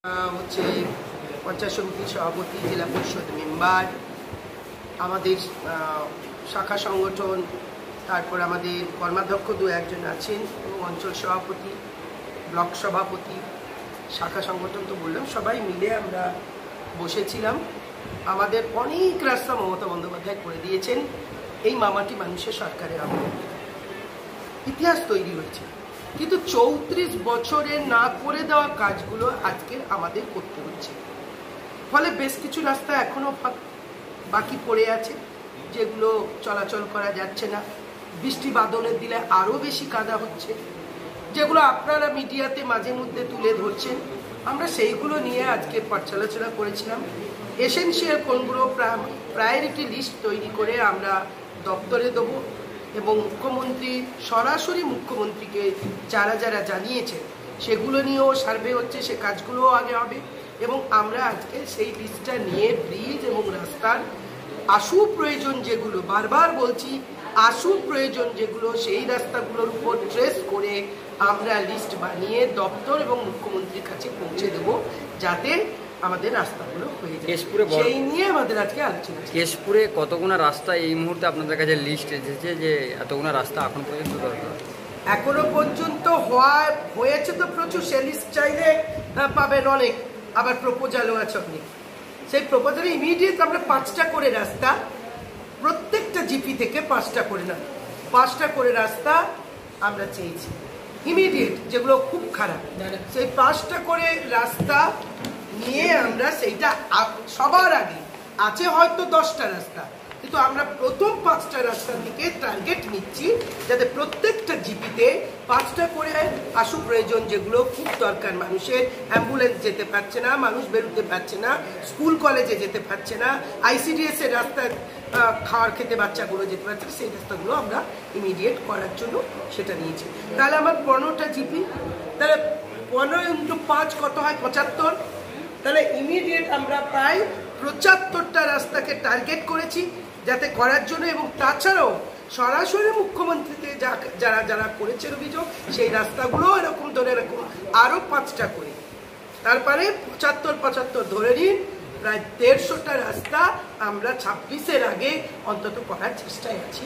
হচ্ছে পঞ্চায়েত সমিতির সভাপতি, জেলা পরিষদ মেম্বার, আমাদের শাখা সংগঠন, তারপর আমাদের কর্মাধ্যক্ষ দু একজন আছেন এবং অঞ্চল সভাপতি, ব্লক সভাপতি, শাখা সংগঠন তো বললাম, সবাই মিলে আমরা বসেছিলাম। আমাদের অনেক রাস্তা মমতা বন্দ্যোপাধ্যায় করে দিয়েছেন এই মামাটি মানুষের সরকারের আমলে। ইতিহাস তৈরি হয়েছে, কিন্তু 34 বছরে না করে দেওয়া কাজগুলো আজকে আমাদের করতে হচ্ছে। ফলে বেশ কিছু রাস্তা এখনো বাকি পড়ে আছে, যেগুলো চলাচল করা যাচ্ছে না। বৃষ্টি বাদলের দিলে আরও বেশি কাদা হচ্ছে, যেগুলো আপনারা মিডিয়াতে মাঝে মধ্যে তুলে ধরছেন। আমরা সেইগুলো নিয়ে আজকে পর্যালোচনা করেছিলাম। এসেনশিয়াল কোনগুলো প্রায়োরিটি লিস্ট তৈরি করে আমরা দপ্তরে দেবো এবং মুখ্যমন্ত্রী সরাসরি মুখ্যমন্ত্রীকে যারা যারা জানিয়েছে সেগুলো নিয়েও সার্ভে হচ্ছে, সে কাজগুলোও আগে হবে। এবং আমরা আজকে সেই লিস্টটা নিয়ে ব্রিজ এবং রাস্তার আশু প্রয়োজন যেগুলো, বারবার বলছি, আশু প্রয়োজন যেগুলো, সেই রাস্তাগুলোর উপর ট্রেস করে আমরা লিস্ট বানিয়ে দপ্তর এবং মুখ্যমন্ত্রীর কাছে পৌঁছে দেব, যাতে আমাদের রাস্তাগুলো হয়ে যায়। সেই নিয়ে আমাদের আজকে আলোচনা। কেশপুরে কতগুলো রাস্তা এই মুহূর্তে আপনাদের কাছে লিস্ট এসেছে যে এতগুলো রাস্তা এখন পর্যন্ত দরকার? এখনো পর্যন্ত হয়েছে তো প্রচুর, সে লিস্ট চাইলে পাবেন অনেক, আবার প্রপোজালও আছে অনেক। সেই প্রপোজালে ইমিডিয়েট আমরা 5টা করে রাস্তা, প্রত্যেকটা জিপি থেকে 5টা করে না, 5টা করে রাস্তা আমরা চেয়েছি ইমিডিয়েট, যেগুলো খুব খারাপ। সেই 5টা করে রাস্তা নিয়ে আমরা সেইটা সবার আগে আছে হয়তো 10টা রাস্তা, কিন্তু আমরা প্রথম 5টা রাস্তা থেকে টার্গেট নিচ্ছি, যাতে প্রত্যেকটা জিপিতে 5টা করে আশু প্রয়োজন যেগুলো খুব দরকার মানুষের, অ্যাম্বুলেন্স যেতে পারছে না, মানুষ বেরোতে পারছে না, স্কুল কলেজে যেতে পারছে না, ICDS এর রাস্তা খাওয়ার খেতে বাচ্চাগুলো যেতে পারছে, সেই রাস্তাগুলো আমরা ইমিডিয়েট করার জন্য সেটা নিয়েছি। তাহলে আমার 15টা জিপি, তাহলে 15 × 5 কত হয়? 75। তাহলে ইমিডিয়েট আমরা প্রায় 75টা রাস্তাকে টার্গেট করেছি যাতে করার জন্য। এবং তাছাড়াও সরাসরি মুখ্যমন্ত্রীতে যারা যারা করেছেন অভিযোগ, সেই রাস্তাগুলো এরকম ধরে এরকম আরও 5টা করে, তারপরে 75 ধরে নিন, প্রায় 150টা রাস্তা আমরা 26-এর আগে অন্তত করার চেষ্টায় আছি।